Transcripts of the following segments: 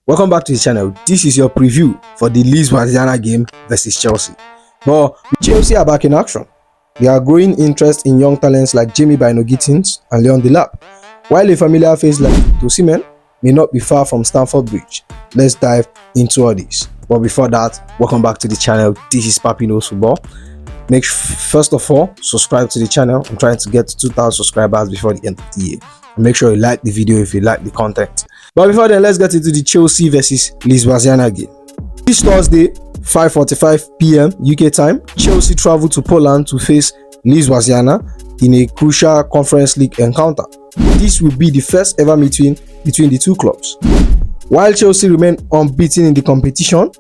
Welcome back to the channel. This is your preview for the Legia Warsaw game versus Chelsea. But Chelsea are back in action. There are growing interest in young talents like Bynoe-Gittens and Delap, while a familiar face like Osimhen may not be far from Stamford Bridge. Let's dive into all this. But before that, welcome back to the channel. This is Bynoe Football. First of all, subscribe to the channel. I'm trying to get to 2,000 subscribers before the end of the year. Make sure you like the video if you like the content. But before then, let's get into the Chelsea versus Legia Warsaw game. This Thursday, 5:45 p.m. UK time, Chelsea travel to Poland to face Legia Warsaw in a crucial Conference League encounter. This will be the first ever meeting between the two clubs. While Chelsea remain unbeaten in the competition,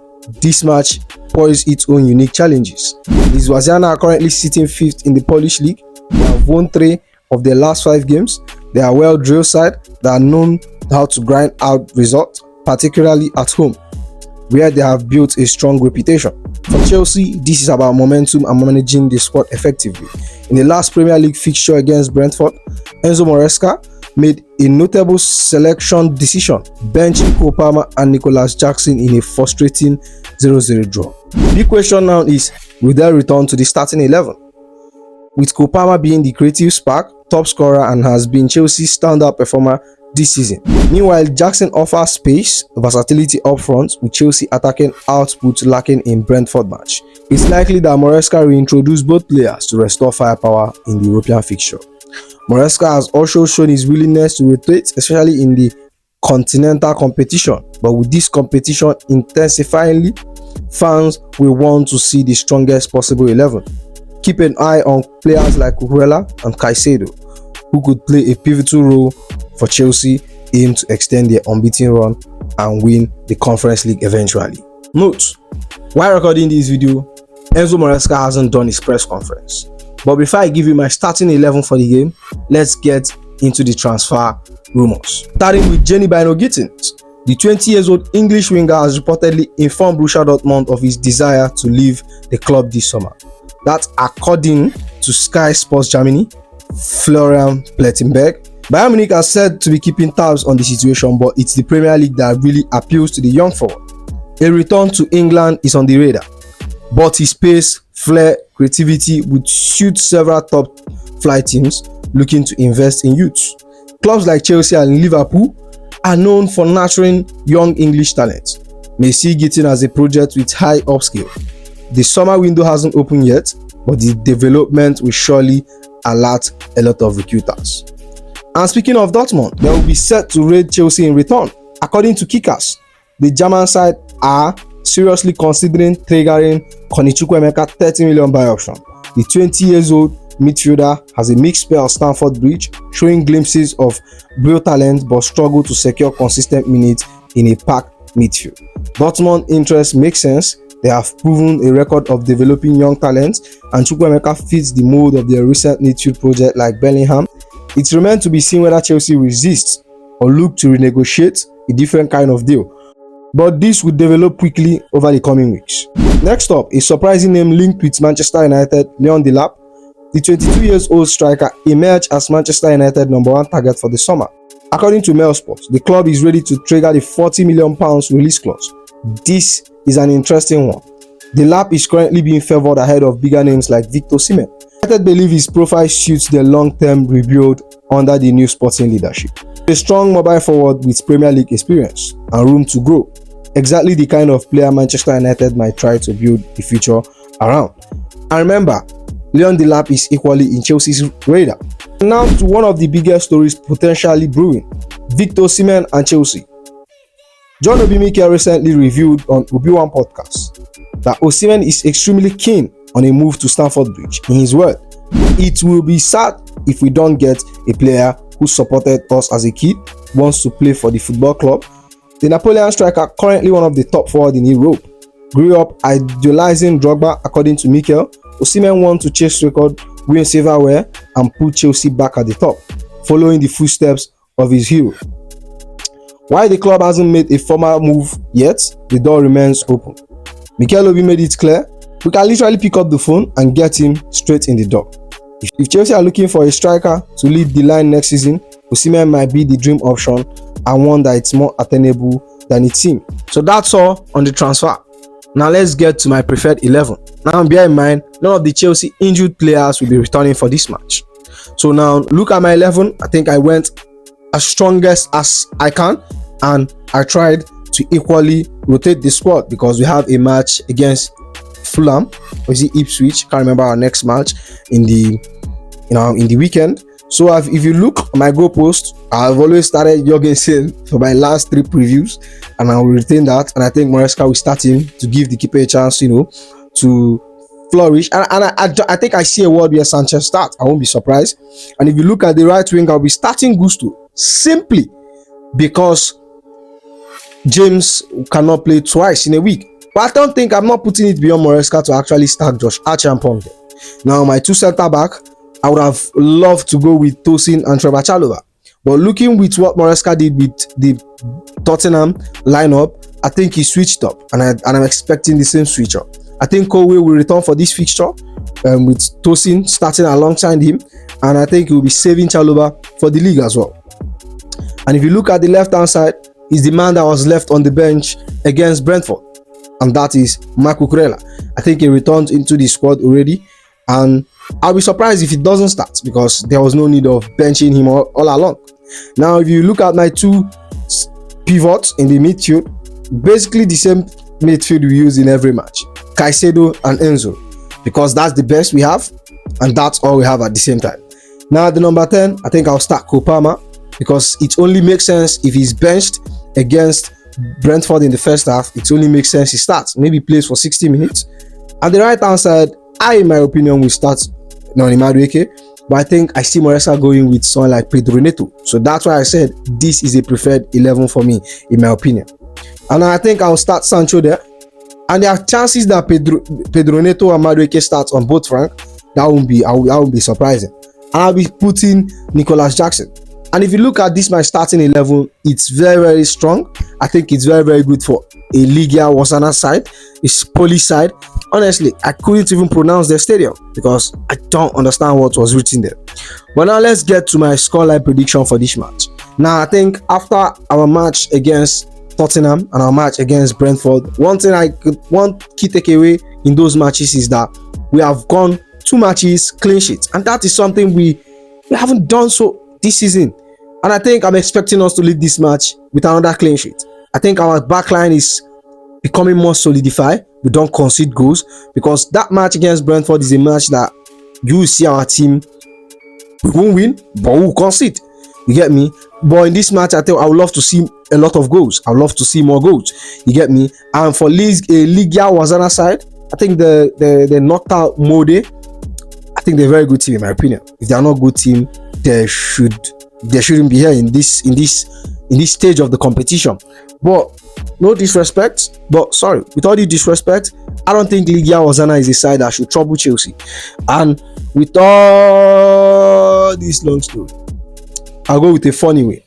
this match poses its own unique challenges. Legia Warsaw are currently sitting 5th in the Polish league. They have won 3 of their last 5 games. They are a well-drilled side that are known how to grind out results, particularly at home, where they have built a strong reputation. For Chelsea, this is about momentum and managing the squad effectively. In the last Premier League fixture against Brentford, Enzo Maresca made a notable selection decision, benching Cole Palmer and Nicholas Jackson in a frustrating 0-0 draw. The big question now is, will they return to the starting 11? With Cole Palmer being the creative spark, top scorer, and has been Chelsea's standout performer this season. Meanwhile, Jackson offers space, versatility up front, with Chelsea attacking output lacking in Brentford match. It's likely that Maresca will reintroduce both players to restore firepower in the European fixture. Maresca has also shown his willingness to rotate, especially in the continental competition. But with this competition intensifying, fans will want to see the strongest possible 11. Keep an eye on players like Cucurella and Caicedo, who could play a pivotal role for Chelsea aim to extend their unbeaten run and win the Conference League eventually. Note, while recording this video, Enzo Maresca hasn't done his press conference. But before I give you my starting 11 for the game, let's get into the transfer rumors. Starting with Bynoe-Gittens, the 20-year-old English winger has reportedly informed Borussia Dortmund of his desire to leave the club this summer. That's according to Sky Sports Germany, Florian Plettenberg. Bayern Munich are said to be keeping tabs on the situation, but it's the Premier League that really appeals to the young forward. A return to England is on the radar, but his pace, flair, creativity would suit several top-flight teams looking to invest in youths. Clubs like Chelsea and Liverpool are known for nurturing young English talent. May see Gittens as a project with high upscale. The summer window hasn't opened yet, but the development will surely alert a lot of recruiters. And speaking of Dortmund, they will be set to raid Chelsea in return. According to Kickers, the German side are seriously considering triggering Chukwuemeka 30 million buy option. The 20-year-old midfielder has a mixed spell at Stamford Bridge, showing glimpses of real talent but struggle to secure consistent minutes in a packed midfield. Dortmund interest makes sense. They have proven a record of developing young talents, and Chukwuemeka fits the mold of their recent midfield project like Bellingham. It remains to be seen whether Chelsea resists or look to renegotiate a different kind of deal, but this will develop quickly over the coming weeks. Next up, a surprising name linked with Manchester United, Delap. The 22-year-old striker emerged as Manchester United #1 target for the summer. According to Mail Sports, the club is ready to trigger the £40 million release clause. This is an interesting one. Delap is currently being favoured ahead of bigger names like Osimhen. United believe his profile suits their long-term rebuild under the new sporting leadership. A strong mobile forward with Premier League experience and room to grow. Exactly the kind of player Manchester United might try to build the future around. And remember, Delap is equally in Chelsea's radar. Now to one of the biggest stories potentially brewing, Osimhen and Chelsea. John Obi Mikel recently revealed on Obi-Wan podcast that Osimhen is extremely keen on a move to Stamford Bridge. In his word, it will be sad if we don't get a player who supported us as a kid, wants to play for the football club. The Napoleon striker, currently one of the top forward in Europe, grew up idolizing Drogba. According to Mikel, Osimhen wants to chase record, win silverware, and put Chelsea back at the top, following the footsteps of his hero. While the club hasn't made a formal move yet, the door remains open. Mikel Obi made it clear, we can literally pick up the phone and get him straight in the door. If Chelsea are looking for a striker to lead the line next season, Osimhen might be the dream option and one that is more attainable than it seemed. So that's all on the transfer. Now let's get to my preferred 11. Now bear in mind, none of the Chelsea injured players will be returning for this match. So now look at my 11. I think I went as strongest as I can, and I tried to equally rotate the squad because we have a match against Fulham, or is it Ipswich? Can't remember our next match in the weekend. So if you look at my goalpost, I've always started Jorgensen for my last 3 previews, and I will retain that. And I think Maresca will start him to give the keeper a chance, to flourish. And I think I see a world where Sanchez starts. I won't be surprised. And if you look at the right wing, I'll be starting Gusto simply because James cannot play twice in a week. But I'm not putting it beyond Maresca to actually start Josh Archampong. Now my 2 centre back, I would have loved to go with Tosin and Trevor Chalobah. But looking with what Maresca did with the Tottenham lineup, I think he switched up, and I'm expecting the same switch up. I think Kowe will return for this fixture with Tosin starting alongside him, and I think he will be saving Chalobah for the league as well. And if you look at the left-hand side, is the man that was left on the bench against Brentford, and that is Marc Cucurella. I think he returned into the squad already, and I'll be surprised if he doesn't start because there was no need of benching him all along. Now, if you look at my 2 pivots in the midfield, basically the same midfield we use in every match, Caicedo and Enzo, because that's the best we have, and that's all we have at the same time. Now, at the number 10, I think I'll start Kopama because it only makes sense if he's benched against Brentford in the first half. It only makes sense he starts, maybe plays for 60 minutes. At the right hand side, in my opinion, will start Noni Madueke, but I think I see Maresca going with someone like Pedro Neto. So that's why I said this is a preferred 11 for me, in my opinion. And I think I'll start Sancho there. And there are chances that Pedro Neto and Madueke start on both flanks. That won't be surprising. And I'll be putting Nicholas Jackson. And if you look at this, my starting 11, it's very, very strong. I think it's very, very good for a Legia Warsaw side, a Polish side. Honestly, I couldn't even pronounce their stadium because I don't understand what was written there. But now let's get to my scoreline prediction for this match. Now, I think after our match against Tottenham and our match against Brentford, one key takeaway in those matches is that we have gone 2 matches clean sheets, and that is something we haven't done so this season. And I think I'm expecting us to lead this match with another clean sheet. I think our backline is becoming more solidified. We don't concede goals, because that match against Brentford is a match that you see our team, we won't win, but we'll concede. You get me? But in this match, I think I would love to see a lot of goals. I would love to see more goals. You get me? And for Legia Warsaw side, I think the knocked out Mode, I think they're a very good team in my opinion. If they are not a good team, they shouldn't be here in this stage of the competition. But no disrespect, but sorry, with all the disrespect, I don't think Legia Warsaw is a side that should trouble Chelsea. And with all this long story, I'll go with a funny way.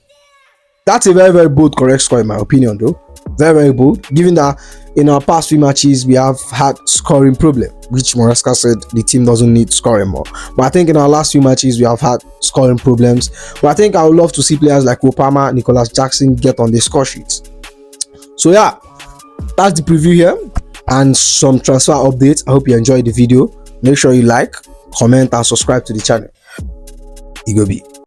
That's a very, very bold correct score in my opinion, though. Very, very bold, given that in our past 3 matches we have had scoring problem, which Maresca said the team doesn't need scoring more. But I think in our last few matches we have had scoring problems. But I think I would love to see players like Opama, Nicholas Jackson get on the score sheets. So yeah, that's the preview here and some transfer updates. I hope you enjoyed the video. Make sure you like, comment, and subscribe to the channel. Igobi.